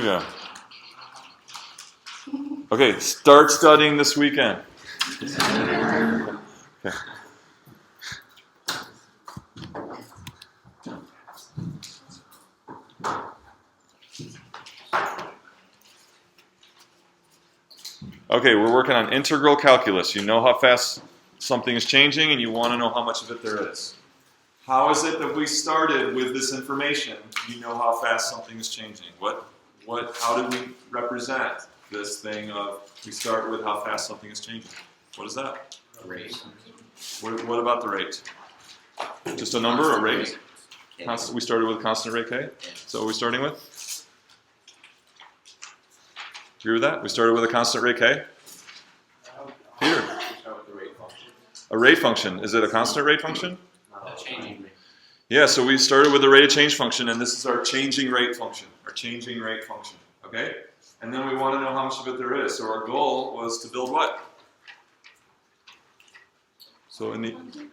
Yeah. Okay, start studying this weekend. Okay. Okay, we're working on integral calculus. You know how fast something is changing, and you want to know how much of it there is. How is it that we started with this information? You know how fast something is changing. How did we represent this thing of we start with how fast something is changing? What is that? A rate. What about the rate? Just a number, a rate? We started with constant rate k? So what are we starting with? Do you agree with that? We started with a constant rate k? Peter? A rate function. Is it a constant rate function? A changing rate. Yeah, so we started with the rate of change function, and this is our changing rate function. Our changing rate function. Okay? And then we want to know how much of it there is. So our goal was to build what? So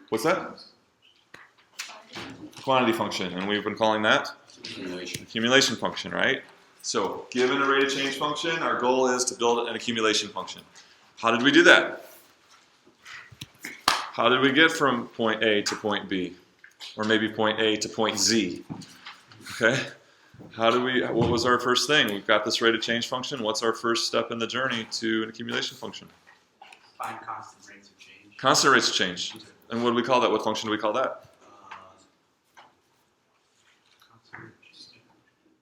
what's that? Quantity function, and we've been calling that? Accumulation function, right? So given a rate of change function, our goal is to build an accumulation function. How did we do that? How did we get from point A to point B? Or maybe point A to point Z? Okay? What was our first thing? We've got this rate of change function. What's our first step in the journey to an accumulation function? Find constant rates of change. Constant rates of change. And what do we call that? What function do we call that?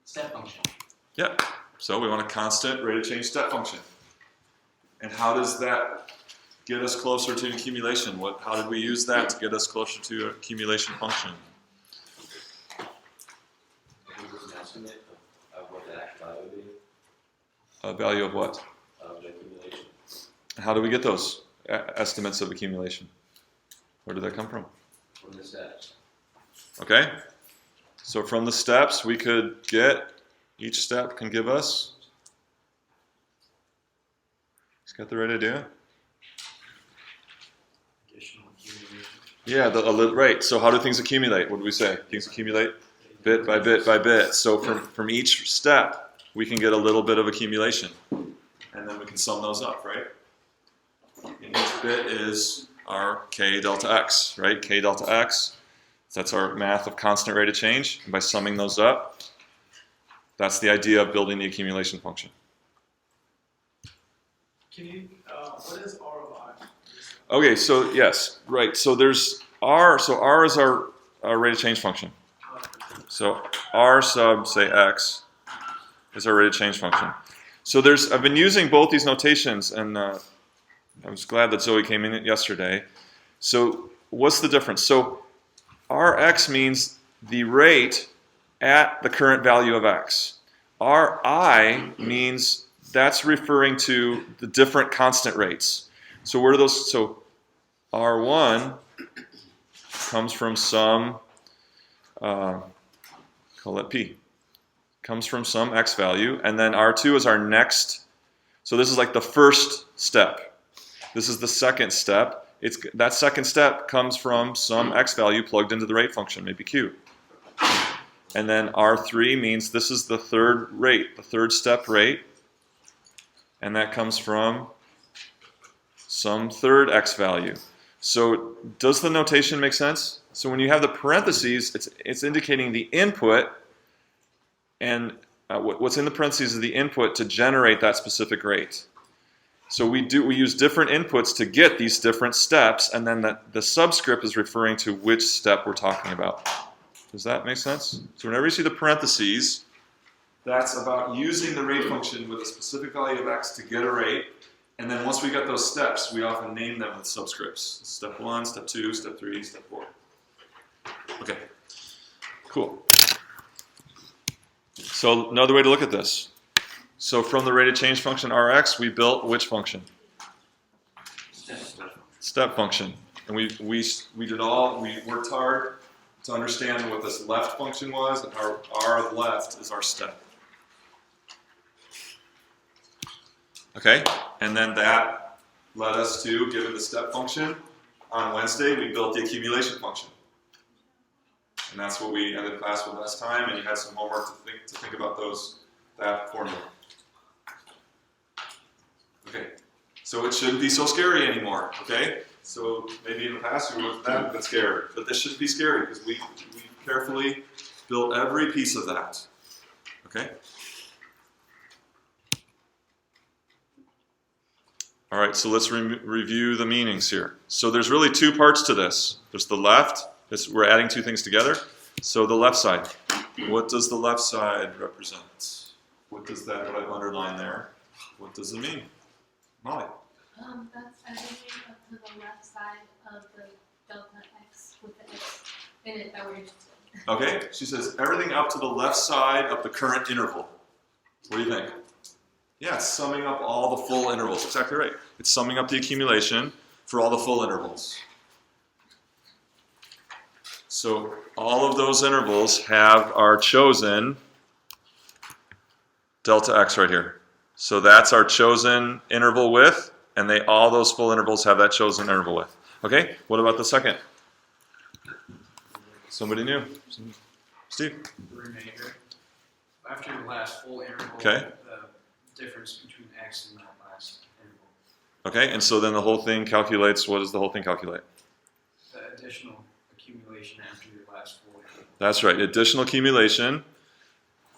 Step function. Yeah. So we want a constant rate of change step function. And how does that get us closer to accumulation? How did we use that to get us closer to an accumulation function? An estimate of what the actual value would be? A value of what? Of the accumulation. How do we get those estimates of accumulation? Where did that come from? From the steps. Okay. So from the steps, we could get, each step can give us, got the right idea? Additional accumulation. Yeah, right. So how do things accumulate? What do we say? Things accumulate bit by bit by bit. So from each step, we can get a little bit of accumulation. And then we can sum those up, right? And each bit is our k delta x, right? K delta x. That's our math of constant rate of change. And by summing those up, that's the idea of building the accumulation function. Can you, what is R of I? Okay, so yes, right. So there's R. So R is our rate of change function. So R sub, say, x is our rate of change function. So I've been using both these notations, and I was glad that Zoe came in yesterday. So what's the difference? So Rx means the rate at the current value of x. Ri means that's referring to the different constant rates. So where do those? So R1 comes from some, call it P, comes from some x value, and then R2 is our next. So this is like the first step. This is the second step. That second step comes from some x value plugged into the rate function, maybe q. And then R3 means this is the third rate, the third step rate. And that comes from some third x value. So does the notation make sense? So when you have the parentheses, it's indicating the input, and what's in the parentheses is the input to generate that specific rate. So we use different inputs to get these different steps, and then the subscript is referring to which step we're talking about. Does that make sense? So whenever you see the parentheses, that's about using the rate function with a specific value of x to get a rate, and then once we get those steps, we often name them with subscripts. Step 1, step 2, step 3, step 4. Okay, cool. So another way to look at this. So from the rate of change function Rx, we built which function? Step function. And we worked hard to understand what this left function was, and our R left is our step. Okay, and then that led us to, given the step function, on Wednesday we built the accumulation function. And that's what we ended class with last time, and you had some homework to think about those that formula. Okay, so it shouldn't be so scary anymore, okay? So maybe in the past we would have been scared, but this shouldn't be scary because we carefully built every piece of that, okay? All right, so let's review the meanings here. So there's really two parts to this. There's the left, we're adding two things together. So the left side, what does the left side represent? What does that, what I've underlined there, what does it mean? Molly? That's everything up to the left side of the delta x with the x in it that we're interested in. Okay, she says everything up to the left side of the current interval. What do you think? Yeah, it's summing up all the full intervals. Exactly right. It's summing up the accumulation for all the full intervals. So all of those intervals have our chosen delta x right here. So that's our chosen interval width, and all those full intervals have that chosen interval width. Okay, what about the second? Somebody new? Steve? The remainder. After the last full interval, Okay. the difference between x and that last interval. Okay, and so then the whole thing calculates, what does the whole thing calculate? The additional accumulation after your last full interval. That's right, additional accumulation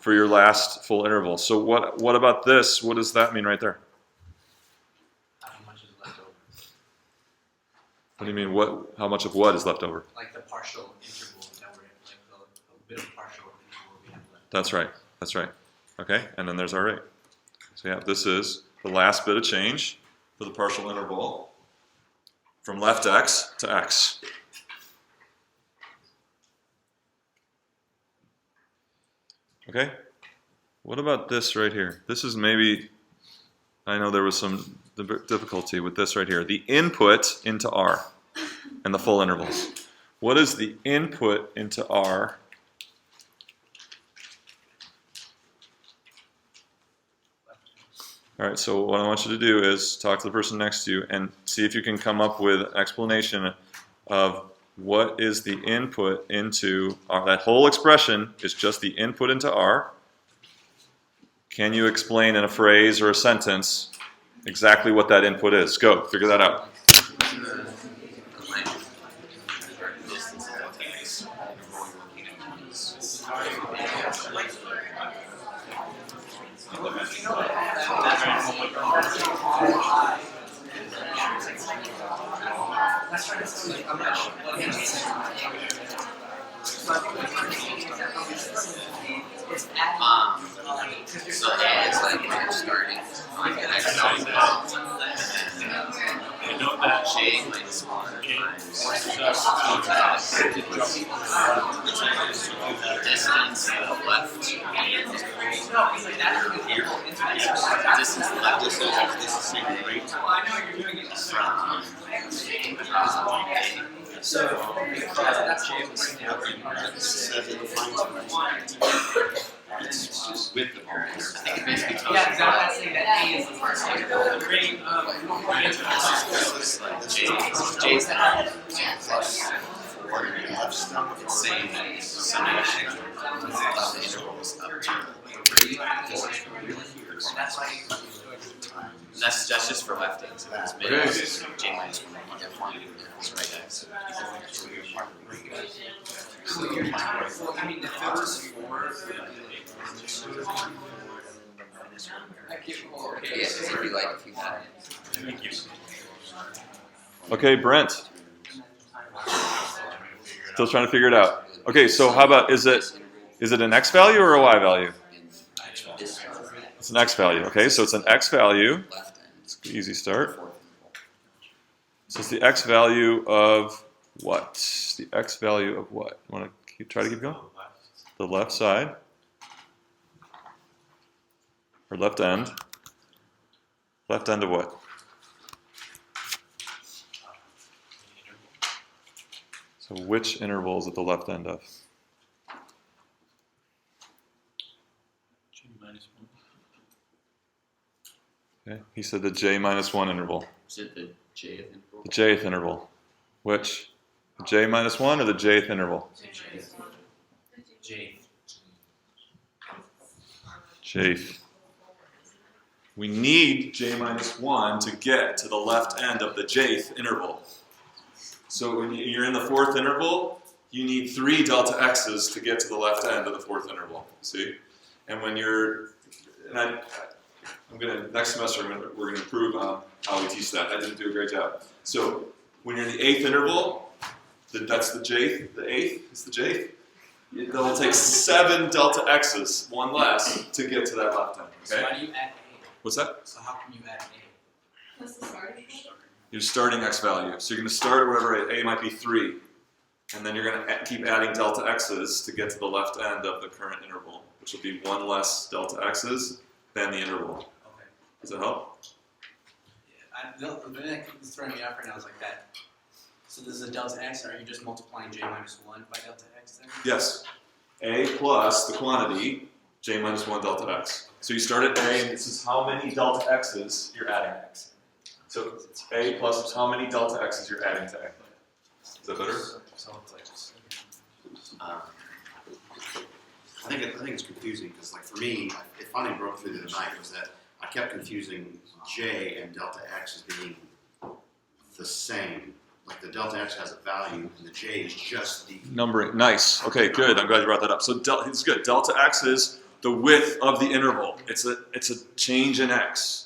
for your last full interval. So what about this? What does that mean right there? How much is left over? What do you mean, how much of what is left over? Like the partial interval that we're in, like the bit of partial interval we have left. That's right, that's right. Okay, and then there's our rate. So yeah, this is the last bit of change for the partial interval from left x to x. Okay, what about this right here? This is maybe, I know there was some difficulty with this right here. The input into R and the full intervals. What is the input into R? All right, so what I want you to do is talk to the person next to you and see if you can come up with an explanation of what is the input into R. That whole expression is just the input into R. Can you explain in a phrase or a sentence exactly what that input is? Go, figure that out. So A is like when you're starting on the next side. I know that J minus 1 times distance left. Distance left is this is rate from So if J was it's just with the I think it basically tells Yeah, you that's saying that A is the first interval. J is that plus 4. It's saying that summation of the intervals up to 3, 4. That's why. That's just for lefties. If it's mid, it's J minus 1. That's right, guys. I mean, if it was 4, Yes, if you like, if you had it. Okay, Brent. Still trying to figure it out. Okay, so how about, is it an x value or a y value? It's an x value. Okay, so it's an x value. It's an easy start. So it's the x value of what? The x value of what? You want to try to keep going? The left side. Or left end. Left end of what? So which interval is at the left end of? J minus 1. Okay, he said the j minus 1 interval. Is it the jth interval? The jth interval. Which? The j minus 1 or the jth interval? J. Jth. We need j minus 1 to get to the left end of the jth interval. So when you're in the fourth interval, you need 3 delta x's to get to the left end of the fourth interval. See? And when you're, and I'm gonna next semester we're gonna improve on how we teach that. I didn't do a great job. So when you're in the 8th interval, that's the jth. The 8th is the jth. It will take 7 delta x's, one less, to get to that left end. So Okay? how do you add A? What's that? So how can you add A? What's the starting point? Your starting x value. So you're going to start at whatever a might be 3, and then you're going to keep adding delta x's to get to the left end of the current interval, which will be 1 less delta x's than the interval. Okay. Does that help? Yeah, the thing that's throwing me off right now is like that. So this is a delta x, and are you just multiplying j minus 1 by delta x then? Yes. A plus the quantity, j minus 1 delta x. So you start at a, and this is how many delta x's you're adding. So it's a plus how many delta x's you're adding to a. Is that better? So it's like I think it's confusing because, like, for me, it finally broke through the other night was that I kept confusing j and delta x as being the same. Like the delta x has a value and the j is just the Numbering. Nice. Okay, good. I'm glad you brought that up. So it's good. Delta x is the width of the interval. It's a change in x.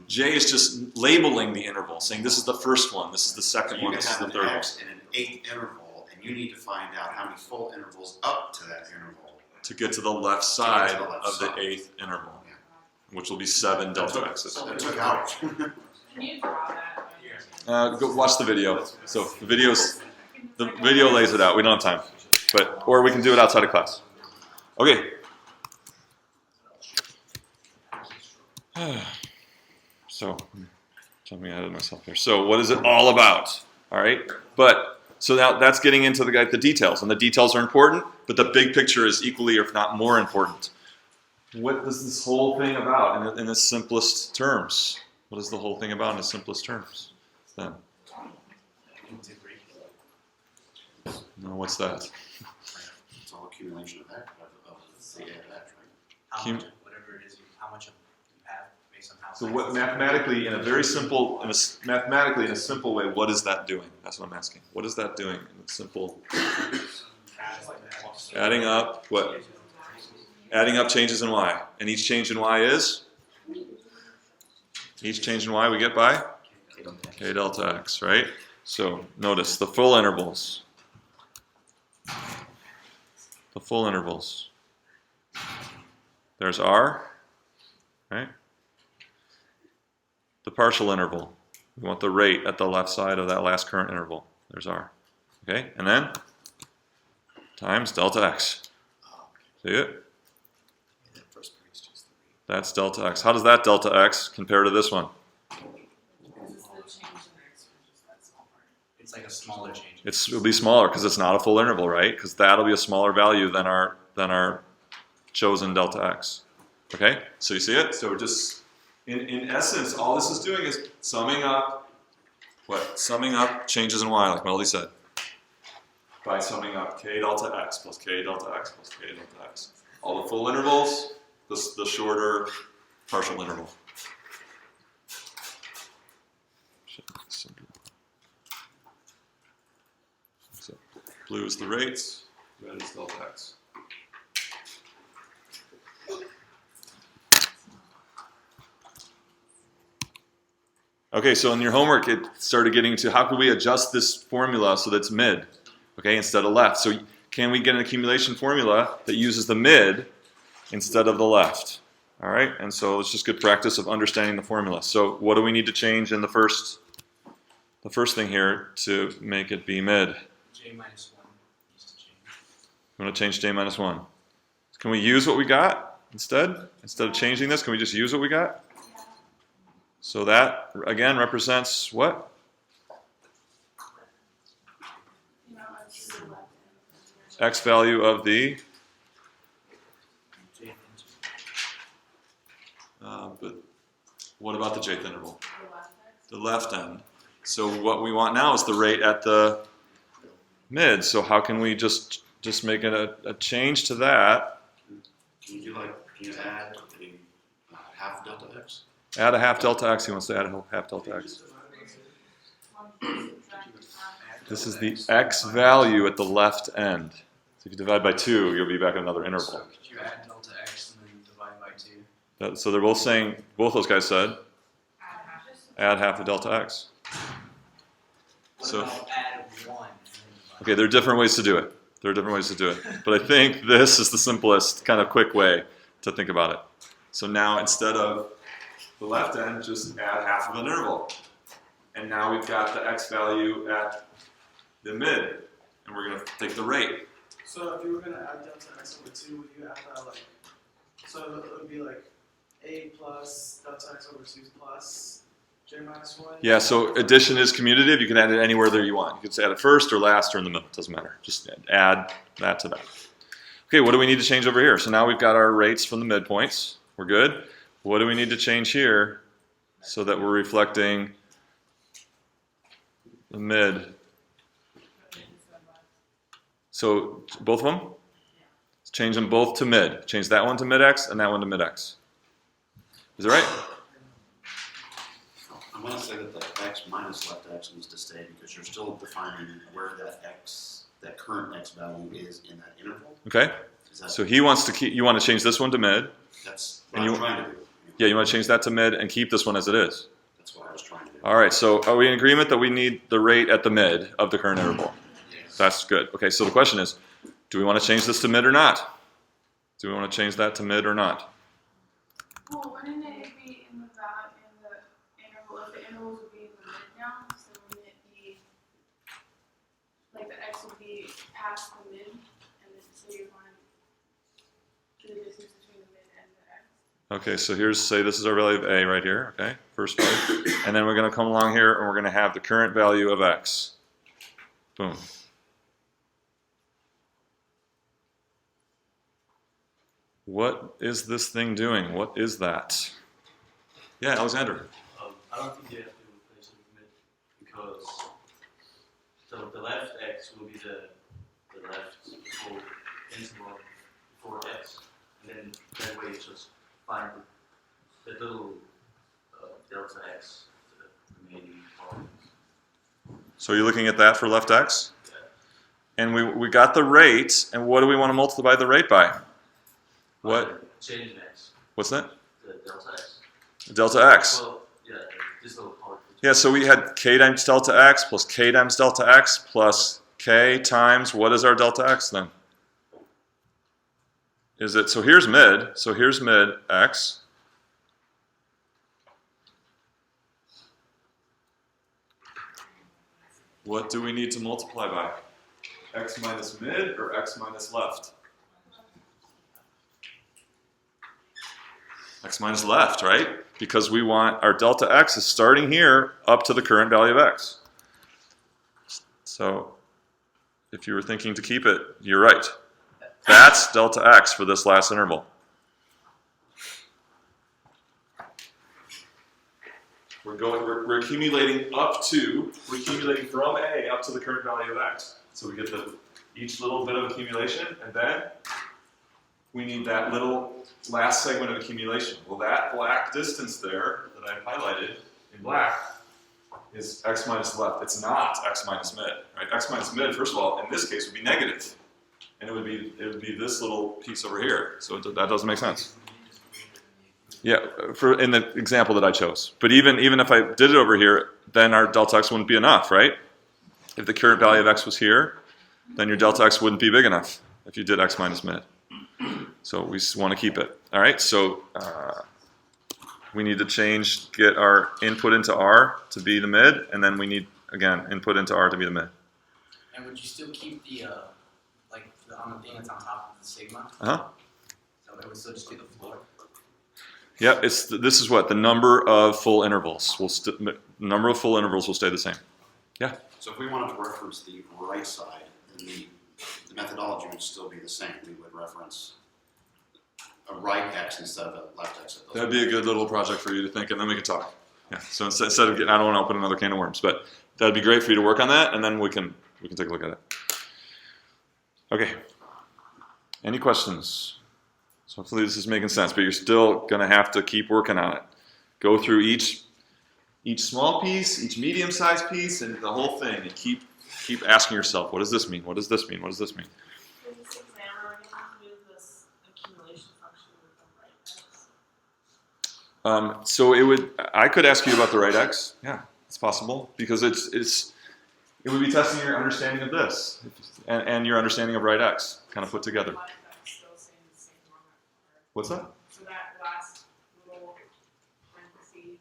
J is just labeling the interval, saying this is the first one, this is the second you one, can this is have the an third one. x in an 8th interval, and you need to find out how many full intervals up to that interval. To get to the left side the left of the side. 8th interval, which will be 7 delta x's. That took hours. Can you draw that? Go watch the video. So the video lays it out. We don't have time, or we can do it outside of class. Okay. So, jumping ahead of myself here. So, what is it all about? All right. So now that's getting into the details, and the details are important, but the big picture is equally, if not more important. What is this whole thing about in the simplest terms? What is the whole thing about in the simplest terms? Then, integrate. no, what's that? It's all accumulation of that, of the data of that, right? How Cum- much, whatever it is, how much of you have based on how. So what mathematically, in a simple way, what is that doing? That's what I'm asking. What is that doing in a simple? Adding up what? Adding up changes in y, and each change in y is? Each change in y we get by k delta x, right? So notice the full intervals. The full intervals. There's r, right? The partial interval. We want the rate at the left side of that last current interval. There's r. Okay, and then times delta x. See it? That's delta x. How does that delta x compare to this one? This is the change in x, which is that small part. It's like a smaller change. It'll be smaller because it's not a full interval, right? Because that'll be a smaller value than our chosen delta x. Okay, so you see it? So just in essence, all this is doing is summing up what? Summing up changes in y, like Melody said, by summing up k delta x plus k delta x plus k delta x. All the full intervals, the shorter partial interval. So blue is the rates, red is delta x. Okay, so in your homework, it started getting to how can we adjust this formula so that's mid, okay, instead of left. So can we get an accumulation formula that uses the mid instead of the left? All right, and so it's just good practice of understanding the formula. So what do we need to change in the first thing here to make it be mid? J minus 1 needs to change. I'm going to change j minus 1. Can we use what we got instead? Instead of changing this, can we just use what we got? So that, again, represents what? You know, it's to the left hand. X value of the, J but what about the jth interval? The left hand. The left end. So what we want now is the rate at the mid. So how can we just make it a change to that? Can you add, half delta x? Add a half delta x. He wants to add a half delta x. This is the x value at the left end. So if you divide by 2, you'll be back at another interval. So could you add delta x and then divide by 2? So they're both saying, both those guys said, add half of delta x. What So, about add 1? okay, there are different ways to do it. There are different ways to do it. But I think this is the simplest, kind of quick way to think about it. So now instead of the left end, just add half of an interval. And now we've got the x value at the mid. And we're going to take the rate. So if you were gonna add delta x over 2, would you add that like, so it would be like a plus delta x over 2 plus j minus 1? Yeah, so addition is commutative. You can add it anywhere there you want. You can add it first or last or in the middle. It doesn't matter. Just add that to that. Okay, what do we need to change over here? So now we've got our rates from the midpoints. We're good. What do we need to change here so that we're reflecting the mid? So both of them? Change them both to mid. Change that one to mid x and that one to mid x. Is that right? I'm going to say that the x minus left x needs to stay because you're still defining where that x, that current x value is in that interval. Okay. Is that, So he wants to keep, you want to change this one to mid. that's what and I'm you- trying to do. Yeah, you want to change that to mid and keep this one as it is. That's what I was trying to do. All right, so are we in agreement that we need the rate at the mid of the current interval? Yes. That's good. Okay, so the question is, do we want to change this to mid or not? Do we want to change that to mid or not? Well, wouldn't it be in the interval, if the intervals would be in the mid now, so wouldn't it be, like the x would be past the mid, and then so you're going to the distance between the mid and the x? Okay, so here's, say this is our value of a right here, okay, first value. And then we're going to come along here and we're going to have the current value of x. Boom. What is this thing doing? What is that? Yeah, Alexander. I don't think you have to replace it with mid because so the left x will be the left full interval before x, and then that way it's just find the little delta x to the remaining part. So you're looking at that for left x? And we got the rate, and what do we want to multiply the rate by? What? Change in x, What's that? the delta x. Delta x. Well, yeah, this little part. Yeah, so we had k times delta x plus k times delta x plus k times, what is our delta x then? Is it, so here's mid x. What do we need to multiply by? X minus mid or x minus left? X minus left, right? Because we want our delta x is starting here up to the current value of x. So if you were thinking to keep it, you're right. That's delta x for this last interval. We're accumulating we're accumulating from A up to the current value of x. So we get each little bit of accumulation, and then we need that little last segment of accumulation. Well, that black distance there that I've highlighted in black is x minus left. It's not x minus mid, right? X minus mid, first of all, in this case would be negative, and it would be this little piece over here. So that doesn't make sense. Yeah, in the example that I chose. But even if I did it over here, then our delta x wouldn't be enough, right? If the current value of x was here, then your delta x wouldn't be big enough if you did x minus mid. So we want to keep it. All right, so we need to get our input into R to be the mid, and then we need, again, input into R to be the mid. And would you still keep the, on the thing that's on top of the sigma? Uh-huh. So it would still just be the floor? Yeah, this is what? The number of full intervals. Number of full intervals will stay the same. Yeah? So if we wanted to reference the right side, then the methodology would still be the same. We would reference a right x instead of a left x. That'd be a good little project for you to think, and then we can talk. Yeah. So instead of getting, I don't want to open another can of worms, but that'd be great for you to work on that, and then we can take a look at it. Okay. Any questions So hopefully this is making sense, but you're still going to have to keep working on it. Go through each small piece, each medium-sized piece, and the whole thing, and keep asking yourself, what does this mean? What does this mean? What does this mean? For this exam, are we going to do this accumulation function with the right x? So I could ask you about the right x. Yeah, it's possible, because it would be testing your understanding of this and your understanding of right x, kind of put together. Why is that still saying the same one? What's that? So that last little parenthesis.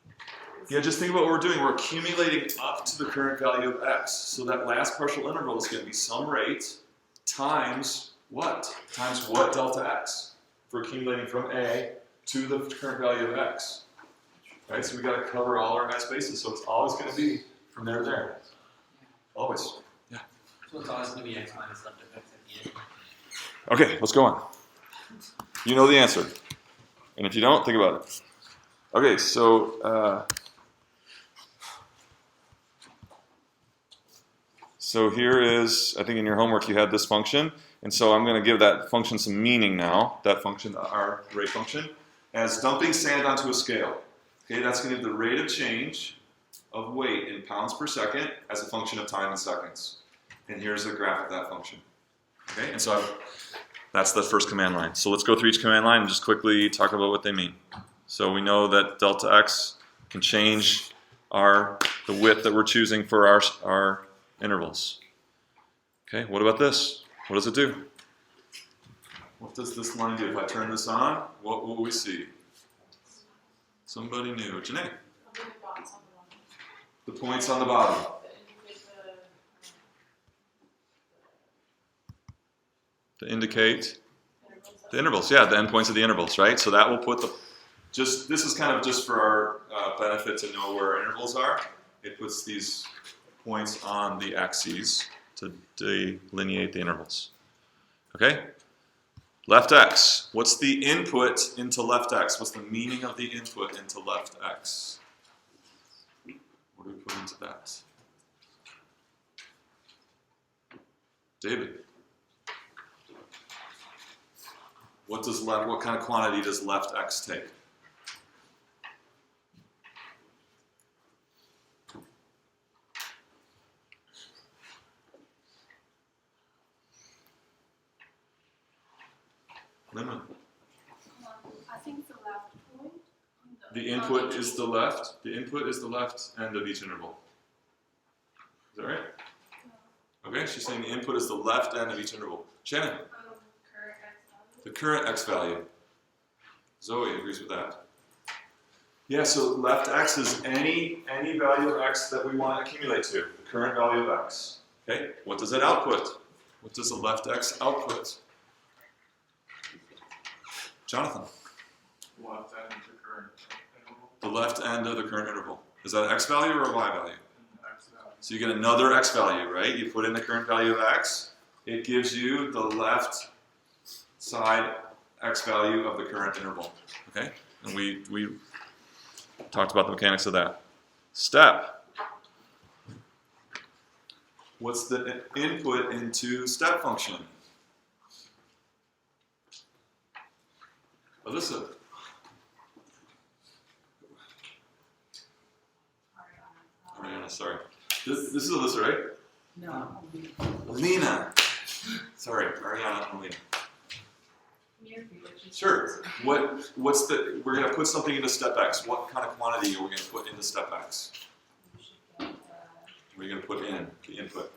Yeah, just think about what we're doing. We're accumulating up to the current value of x. So that last partial interval is going to be some rate times what? Times what delta x? For accumulating from a to the current value of x. Right? So we got to cover all our x bases. So it's always going to be from there to there. Always. Yeah. So it's always going to be x minus left of x at the end. Okay, let's go on. You know the answer. And if you don't, think about it. Okay, so here is, I think in your homework you had this function, and so I'm going to give that function some meaning now, that function, our rate function, as dumping sand onto a scale. Okay, that's going to give the rate of change of weight in pounds per second as a function of time in seconds. And here's a graph of that function. Okay, and so that's the first command line. So let's go through each command line and just quickly talk about what they mean. So we know that delta x can change the width that we're choosing for our intervals. Okay, what about this? What does it do? What does this line do? If I turn this on, what will we see? Somebody new. Janae. The points on the bottom. To indicate the intervals, yeah, the endpoints of the intervals, right? So that will put this is kind of just for our benefit to know where our intervals are. It puts these points on the axes to delineate the intervals. Okay? Left x. What's the input into left x? What's the meaning of the input into left x? What do we put into that? David. What kind of quantity does left x take? Lemon. I think the left point. The input is the left. The input is the left end of each interval. Is that right? Okay, she's saying the input is the left end of each interval. Shannon. The current x value. Zoe agrees with that. Yeah, so left x is any value of x that we want to accumulate to. The current value of x. Okay, what does it output? What does the left x output? Jonathan. Left end of the current interval. The left end of the current interval. Is that an x value or a y value? X value. So you get another x value, right? You put in the current value of x. It gives you the left side x value of the current interval. Okay? And we talked about the mechanics of that. Step. What's the input into step function? Alyssa. Ariana, sorry. This is Alyssa, right? No. Alina. Sorry, Ariana and Alina. Sure. What's we're going to put something into step x. What kind of quantity are we going to put into step x? What are you going to put in the input?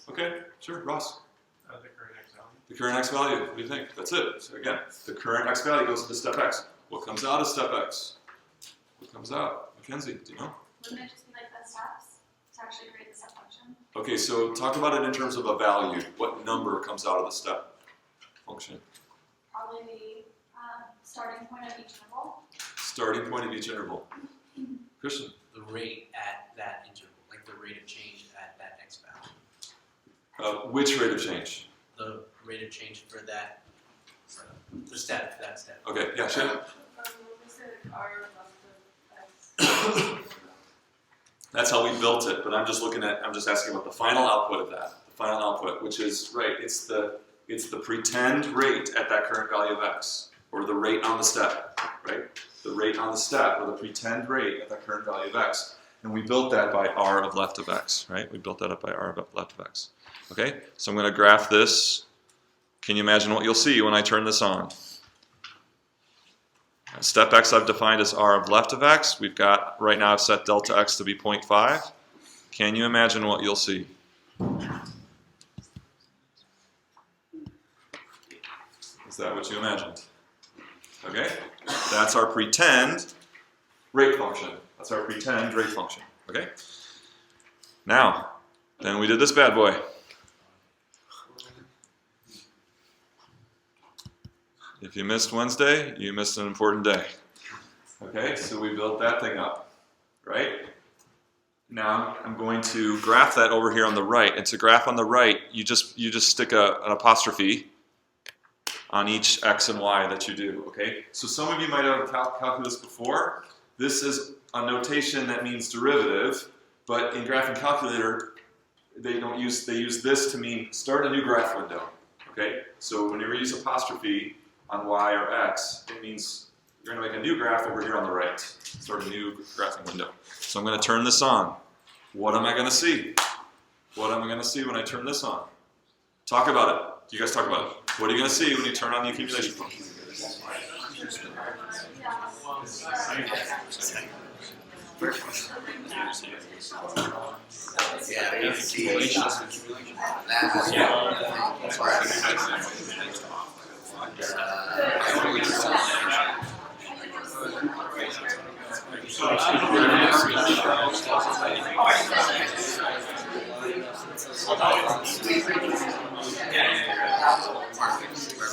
Okay, sure, Ross. The current x value. The current x value, what do you think? That's it. So again, the current x value goes into step x. What comes out of step x? What comes out? Mackenzie, do you know? Wouldn't it just be like the steps to actually create the step function? Okay, so talk about it in terms of a value. What number comes out of the step function? Probably the starting point of each interval. Starting point of each interval. Christian? The rate at that interval, like the rate of change at that x value. Which rate of change? The rate of change for that step. Okay, yeah, Shannon? We said R left of X. That's how we built it, but I'm just asking about the final output of that. The final output, which is, right, it's the pretend rate at that current value of x, or the rate on the step, right? The rate on the step, or the pretend rate at that current value of x. And we built that by r of left of x, right? We built that up by r of left of x. Okay, so I'm going to graph this. Can you imagine what you'll see when I turn this on? Step x I've defined as r of left of x. We've got, right now I've set delta x to be 0.5. Can you imagine what you'll see? Is that what you imagined? Okay, that's our pretend rate function. That's our pretend rate function. Okay? Now, then we did this bad boy. If you missed Wednesday, you missed an important day. Okay, so we built that thing up, right? Now I'm going to graph that over here on the right. And to graph on the right, you just stick an apostrophe on each x and y that you do. Okay, so some of you might have calculated this before. This is a notation that means derivative, but in Graphing Calculator, they use this to mean start a new graph window. Okay, so whenever you use apostrophe on y or x, it means you're going to make a new graph over here on the right. Start a new graphing window. So I'm going to turn this on. What am I going to see? What am I going to see when I turn this on? Talk about it. You guys talk about it. What are you going to see when you turn on the accumulation function?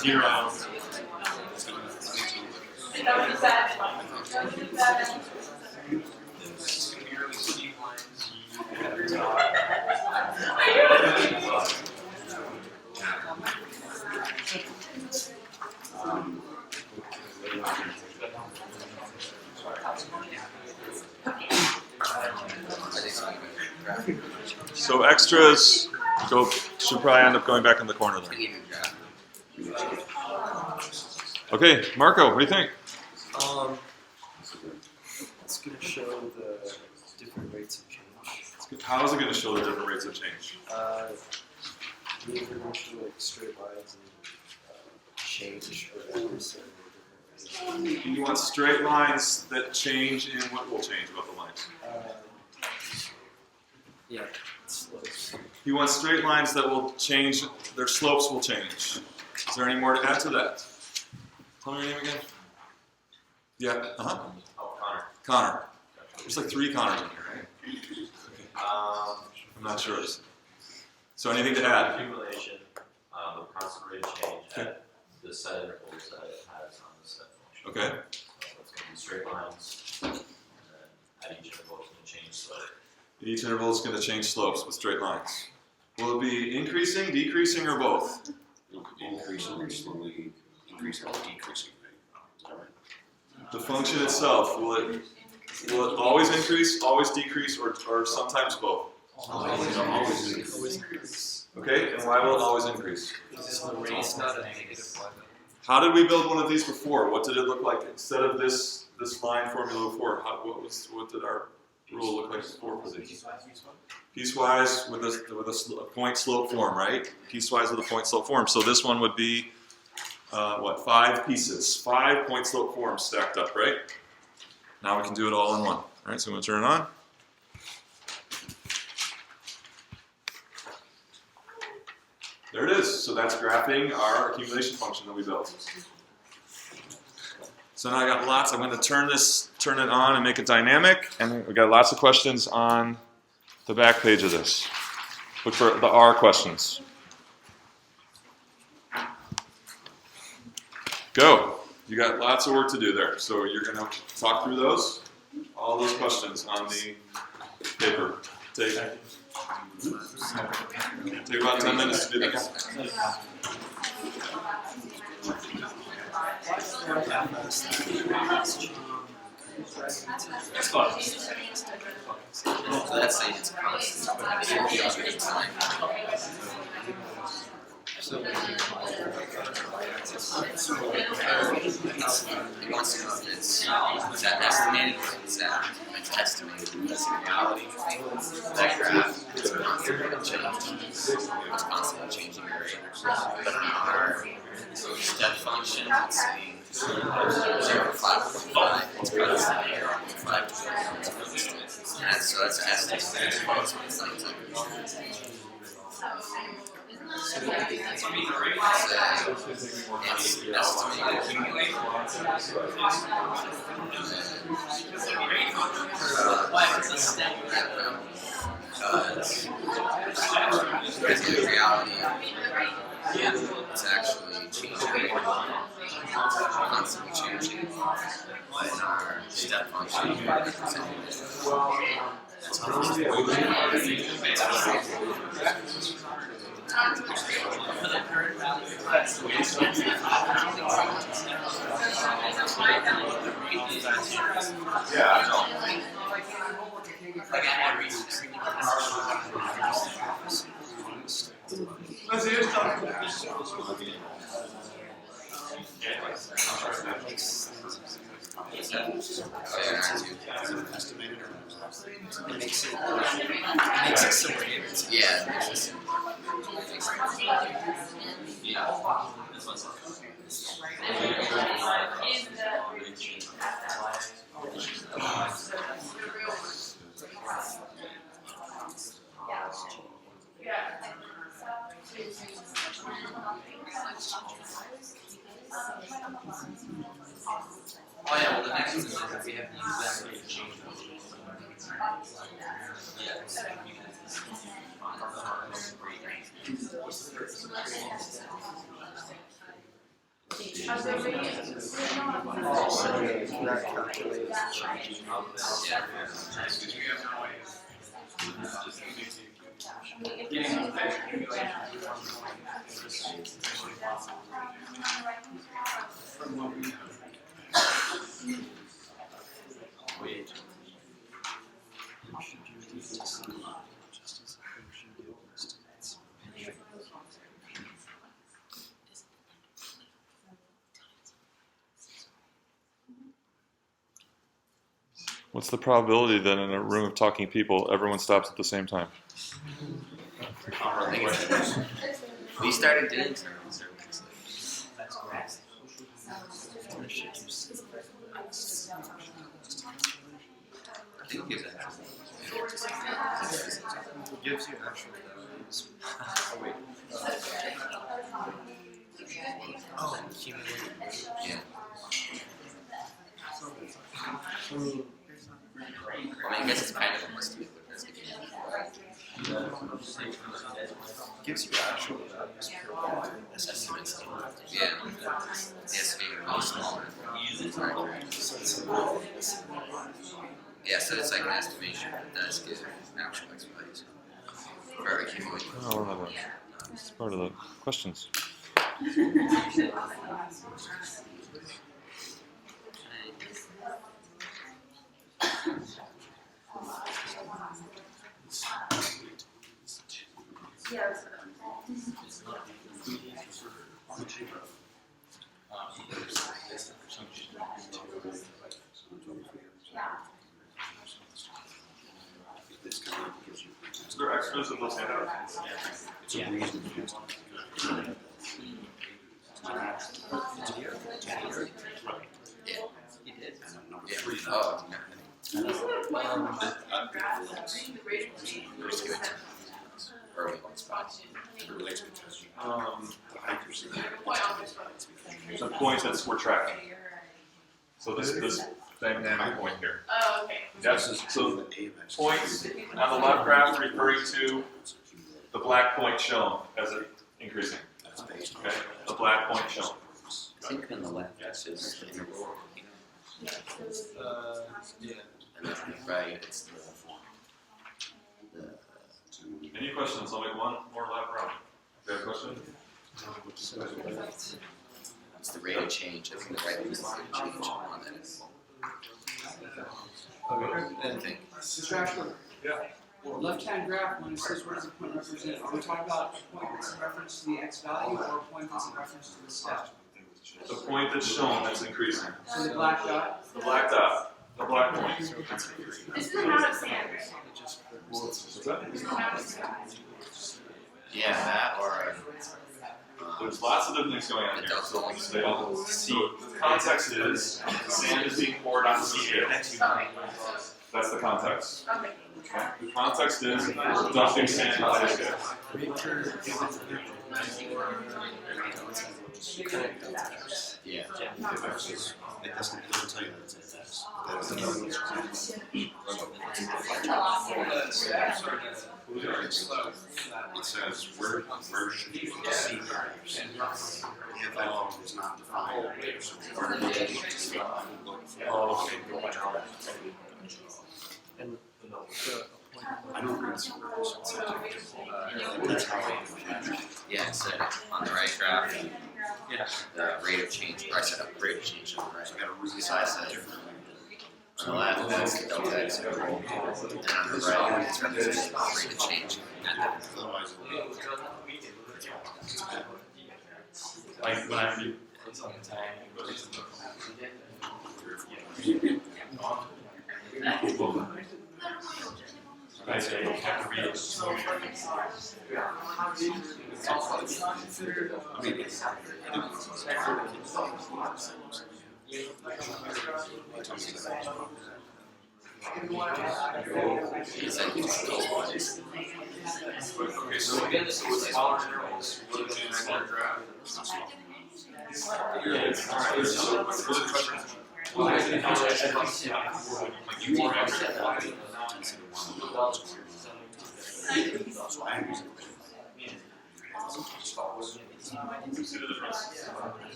Zero. So extras should probably end up going back in the corner there. Okay, Marco, what do you think? It's going to show the different rates of change. How is it going to show the different rates of change? We're going to show like straight lines and change or ever You want straight lines that change in what will change about the lines? Yeah, slopes. You want straight lines that will change, their slopes will change. Is there any more to add to that? Tell me your name again. Yeah, Oh, Connor. Connor. There's like 3 Connors in here, right? Okay. I'm not sure. So anything to add? Accumulation, the constant rate of change at the set intervals that it has on the set function. Okay. So it's going to be straight lines, and then at each interval it's going to change slope. Each interval is going to change slopes with straight lines. Will it be increasing, decreasing, or both? Increasing or slowly increasing or decreasing rate. Is that right? The function itself, will it always increase, always decrease, or sometimes both? Always increase. Okay, and why will it always increase? Because the rate's not a negative one. How did we build one of these before? What did it look like instead of this line formula before? What did our rule look like before for these? Piecewise with a point slope form, right? Piecewise with a point slope form. So this one would be what? 5 pieces, 5 point slope forms stacked up, right? Now we can do it all in one. All right, so I'm going to turn it on. There it is. So that's graphing our accumulation function that we built. So now I got lots. I'm going to turn it on and make it dynamic, and we got lots of questions on the back page of this. Look for the R questions. Go. You got lots of work to do there. So you're going to talk through those, all those questions on the paper. Take about 10 minutes to do this. So that's saying it's constant, but it's changing over time. So It wants to know if it's that estimated or is that it's estimated. That's in reality. That graph is constantly changing. It's constantly changing your rate. But in our step function, it's saying 0 to 5.5, it's constantly 0.5 to 0.5. And so that's an estimate. So it's not exactly. Because in reality, it's actually changing, constantly changing. But in our step function, that's Estimated or it makes it similar. yeah, it makes it simple. Oh yeah, well the next one is that we have to use that rate to change those. As the rate, That calculates changing. What's the probability that in a room of talking people, everyone stops at the same time? We started doing something. That's correct. I think it gives that. It gives you actual values. Oh wait. Oh, accumulating. Yeah. I mean, I guess it's kind of almost to Gives you actual values per bar. estimates. Yeah. Yes, being really smaller. So it's Yeah, so it's like an estimation, but it does give actual X values for accumulation. Oh, we're not done. It's part of the questions. this kind of gives you. They're extras of those handouts. It's a reason to use it. Yeah. You did. And then number Yeah. 3. Oh, yeah. Early one spot. It relates because the hikers The point that we're tracking. So this dynamic point here. Oh, okay. Yes. So the A of X. points on the left graph referring to the black point shown as it increasing. That's based on. Okay, the black point shown. I think on the left, that's just the interval. yeah. And then on the right, it's the Any questions? I'll make one more lap round. You have a question? it's the rate of change. I think the right is the rate of change on that. I think. Well, left-hand graph, when it says where does the point represent, are we talking about a point that's in reference to the x value or a point that's in reference to the step? The point that's shown that's increasing. So the black dot? The black dot. The black point. This is the amount of sand. What's that? This is the amount of sand. Yeah, that or There's lots of different things going on here. So the context is sand is being poured on the scale. That's the context. Okay. The context is dumping sand on the scale. yeah. It doesn't tell you that it's x. It says where should you see graphs? If that is not defined, so where do you see I don't agree with you. That's how I Yeah, it said on the right graph, the rate of change, or I said rate of change on the right. So I gotta read So I said on the left, that's the delta x interval, and on the right, it's represented by the rate of change. otherwise Like when I read I say you have to read it. He said it's Okay, so again, so with smaller intervals, what is the standard graph? Yeah, it's so it's really question. Like you more extra. See the difference?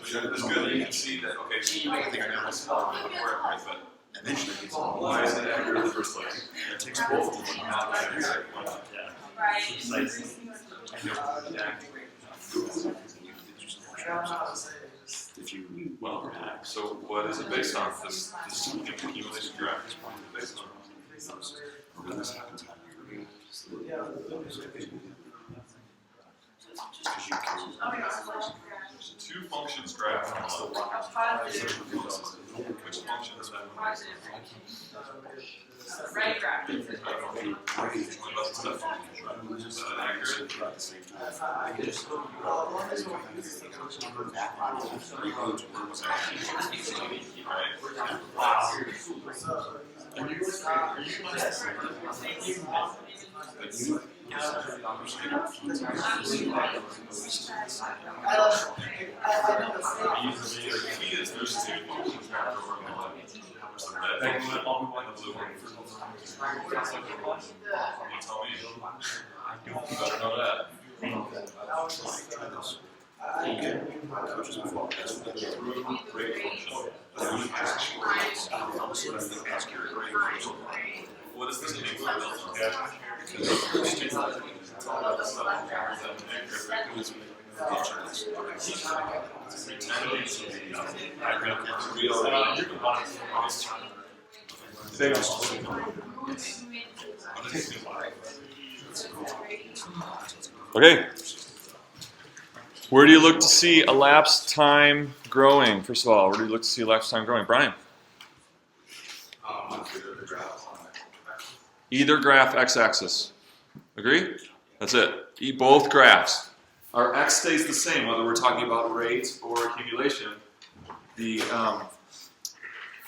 So it's good that you can see that, okay, I think I know what's more accurate, but eventually it's why is it accurate in the first place? it takes both of them out of it. If you Well, so what is it based on? This accumulation graph is based on. when this happens, Yeah. just because you can. There's a two functions graph. Which function is that? Right graph. What about the step function? Is that accurate? At the same time. There's two functions graph over on the left. There's the red function and the blue one. Can you tell me? You better know that. Rate function. What does this mean for delta? Okay. Where do you look to see elapsed time growing? First of all, where do you look to see elapsed time growing? Brian? Either graph x-axis. Agree? That's it. Both graphs. Our x stays the same, whether we're talking about rate or accumulation. The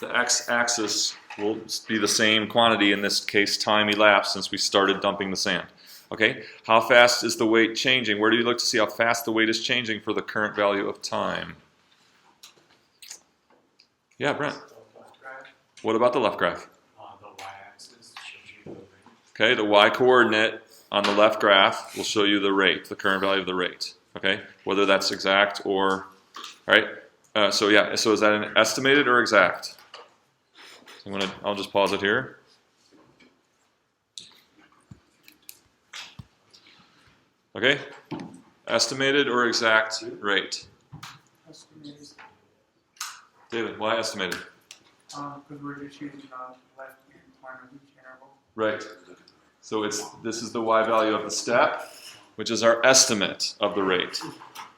x-axis will be the same quantity, in this case time elapsed since we started dumping the sand. Okay, how fast is the weight changing? Where do you look to see how fast the weight is changing for the current value of time? Yeah, Brent. What about the left graph? The y-axis shows you the rate. Okay, the y-coordinate on the left graph will show you the rate, the current value of the rate. Okay, whether that's exact or, all right. So yeah, so is that an estimated or exact? I'll just pause it here. Okay, estimated or exact rate? Estimated, David, why estimated? because we're just using the left hand corner of each interval. Right. So this is the y value of the step, which is our estimate of the rate.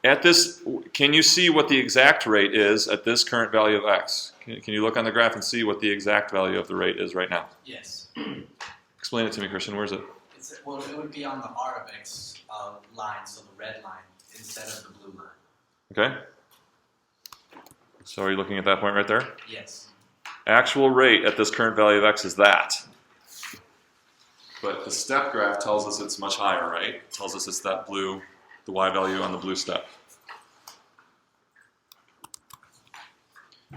At this, can you see what the exact rate is at this current value of x? Can you look on the graph and see what the exact value of the rate is right now? Yes. Explain it to me, Christian. Where is it? Well, it would be on the R of X line, so the red line, instead of the blue line. Okay. So are you looking at that point right there? Yes. Actual rate at this current value of x is that. But the step graph tells us it's much higher, right? It tells us it's that blue, the y value on the blue step.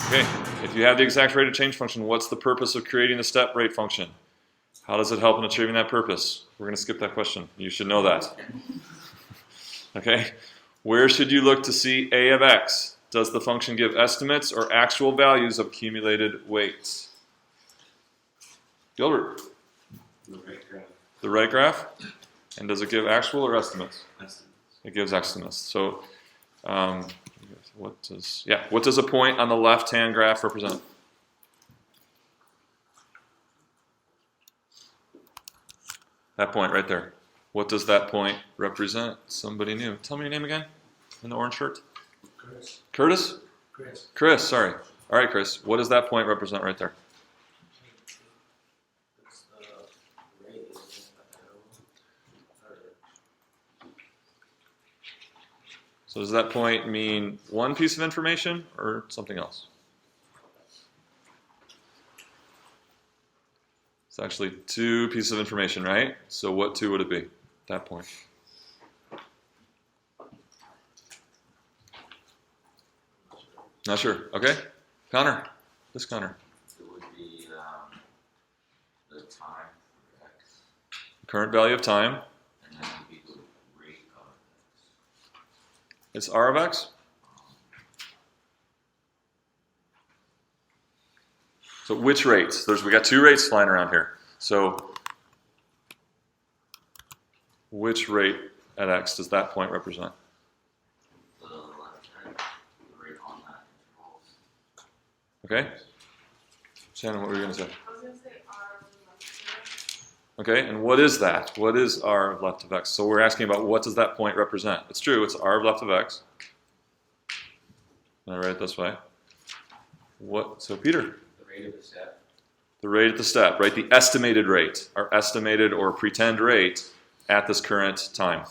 Okay, if you have the exact rate of change function, what's the purpose of creating the step rate function? How does it help in achieving that purpose? We're going to skip that question. You should know that. Okay, where should you look to see a of x? Does the function give estimates or actual values of accumulated weights? Gilbert? The right graph. The right graph? And does it give actual or estimates? Estimates. It gives estimates. So, what does a point on the left-hand graph represent? That point right there. What does that point represent? Somebody new. Tell me your name again. In the orange shirt. Chris. Curtis? Chris. Chris, sorry. All right, Chris. What does that point represent right there? It's the rate, isn't it? So does that point mean one piece of information or something else? It's actually two pieces of information, right? So what two would it be at that point? Not sure. Okay. Connor. This Connor. It would be the time for x, Current value of time. and then it would be the rate of x. It's r of x. So which rates? We got two rates flying around here. So which rate at x does that point represent? The left hand, the rate on that interval. Okay. Shannon, what were you going to say? I was gonna say R of left. Okay, and what is that? What is r of left of x? So we're asking about what does that point represent? It's true, it's r of left of x. Can I write it this way? What? So Peter? The rate of the step. The rate at the step, right? The estimated rate, our estimated or pretend rate at this current time.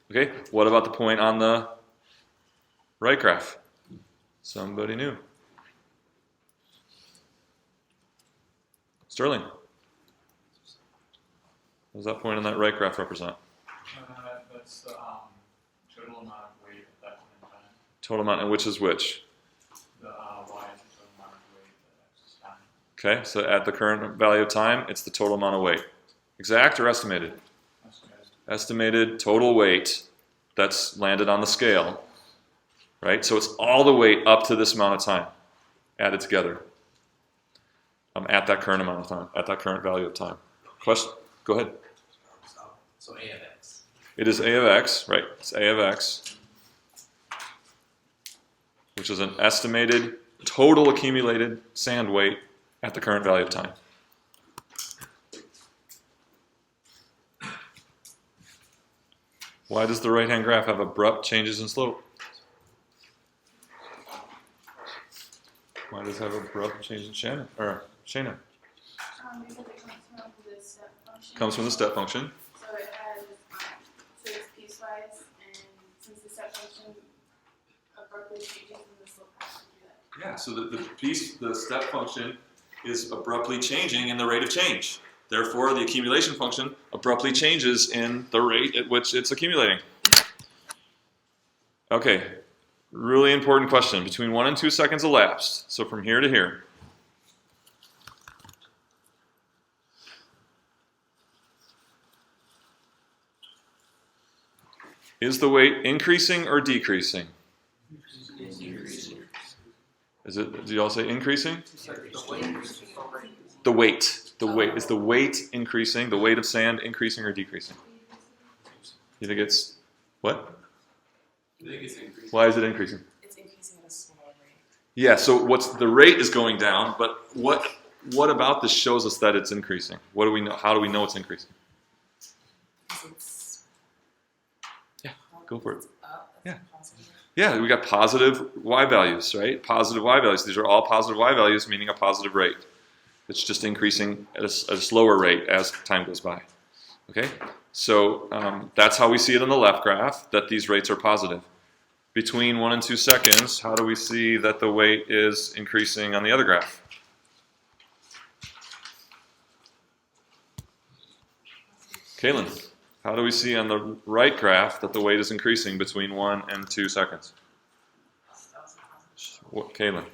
Okay, what about the point on the right graph? Somebody new. Sterling. What does that point on that right graph represent? That's the total amount of weight at that point in time. Total amount, and which is which? The y is the total amount of weight at x time. Okay, so at the current value of time, it's the total amount of weight. Exact or estimated? Estimated total weight that's landed on the scale, right? So it's all the weight up to this amount of time added together at that current amount of time, at that current value of time. Question? Go ahead. So A of X. It is A of X, right? It's A of X, which is an estimated total accumulated sand weight at the current value of time. Why does the right-hand graph have abrupt changes in slope? Why does it have abrupt changes in Shannon? Or Shana? Because it comes from the step function. Comes from the step function. So it has, so it's piecewise, and since the step function abruptly changes, then the slope has to do that. Yeah, so the step function is abruptly changing in the rate of change. Therefore, the accumulation function abruptly changes in the rate at which it's accumulating. Okay, really important question. Between 1 and 2 seconds elapsed, so from here to here. Is the weight increasing or decreasing? Increasing. Is it? Do you all say increasing? The weight. The weight. Is the weight increasing? The weight of sand increasing or decreasing? You think it's what? I think it's increasing. Why is it increasing? It's increasing at a slower rate. Yeah. So what's the rate is going down, but what what about this shows us that it's increasing? What do we know? How do we know it's increasing? Yeah, go for it. Yeah. Yeah, we got positive y values, right? Positive y values. These are all positive y values, meaning a positive rate. It's just increasing at a slower rate as time goes by. Okay, so that's how we see it on the left graph, that these rates are positive. Between 1 and 2 seconds, how do we see that the weight is increasing on the other graph? Kaylin, how do we see on the right graph that the weight is increasing between 1 and 2 seconds? What, Kaylin?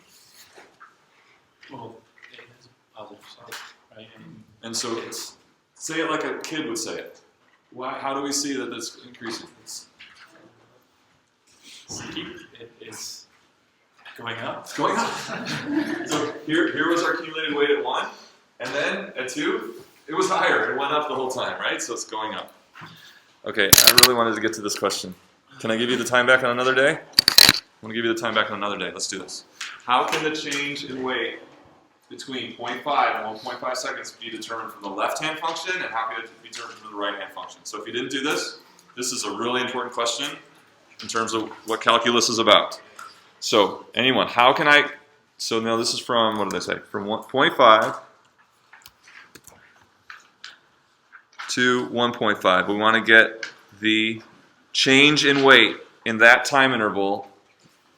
Well, it has a positive sign, right? And so it's, say it like a kid would say it. Why, how do we see that it's increasing? It is going up. It's going up. So here was our accumulated weight at 1, and then at 2, it was higher. It went up the whole time, right? So it's going up. Okay, I really wanted to get to this question. Can I give you the time back on another day? I'm going to give you the time back on another day. Let's do this. How can the change in weight between 0.5 and 1.5 seconds be determined from the left-hand function, and how can it be determined from the right-hand function? So if you didn't do this, this is a really important question in terms of what calculus is about. So anyone, how can I, so now this is from, what did I say? From 0.5 to 1.5. We want to get the change in weight in that time interval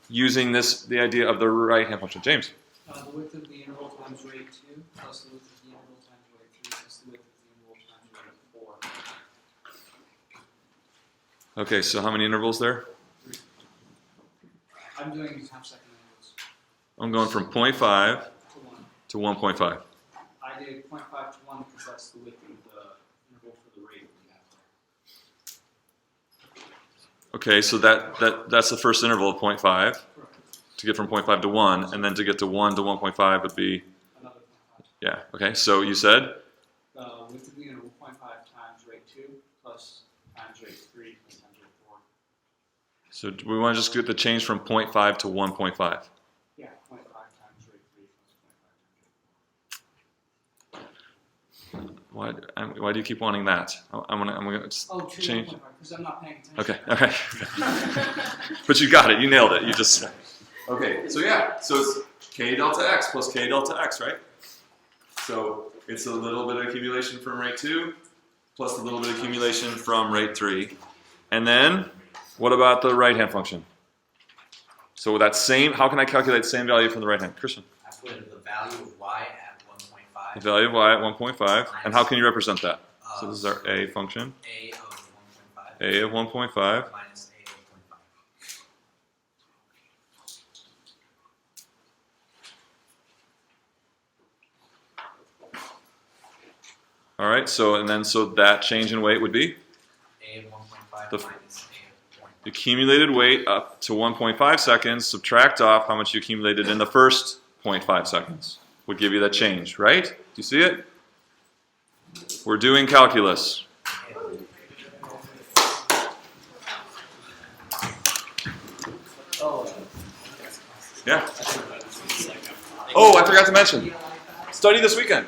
using this, the idea of the right-hand function. James? The width of the interval times rate 2 plus the width of the interval times rate 3 plus the width of the interval times rate 4. Okay, so how many intervals there? I'm doing half-second intervals. I'm going from 0.5 To 1. to 1.5. I did 0.5 to 1 because that's the width of the interval for the rate we have there. Okay, so that's the first interval of 0.5 Correct. to get from 0.5 to 1, and then to get to 1 to 1.5 would be, Another 0.5. yeah, okay, so you said? The width of the interval 0.5 times rate 2 plus times rate 3 plus times rate 4. So we want to just get the change from 0.5 to 1.5. Yeah, 0.5 times rate 3 plus 0.5 times rate 4. Why do you keep wanting that? I'm gonna Oh, 2 change. 1.5 because I'm not paying attention. Okay. But you got it. You nailed it. You just. Okay. So yeah. So it's k delta x plus k delta x, right? So it's a little bit of accumulation from rate 2 plus a little bit of accumulation from rate 3, and then what about the right-hand function? So that same. How can I calculate the same value from the right hand, Christian? I put the value of y at 1.5. The value of y at 1.5, and how can you represent that? So this is our a function. A of 1.5. A of 1.5. Minus a of 0.5. All right. So that change in weight would be A of 1.5 The- minus A of 0.5. accumulated weight up to 1.5 seconds. Subtract off how much you accumulated in the first 0.5 seconds. Would give you that change, right? Do you see it? We're doing calculus. Yeah. Oh, I forgot to mention. Study this weekend.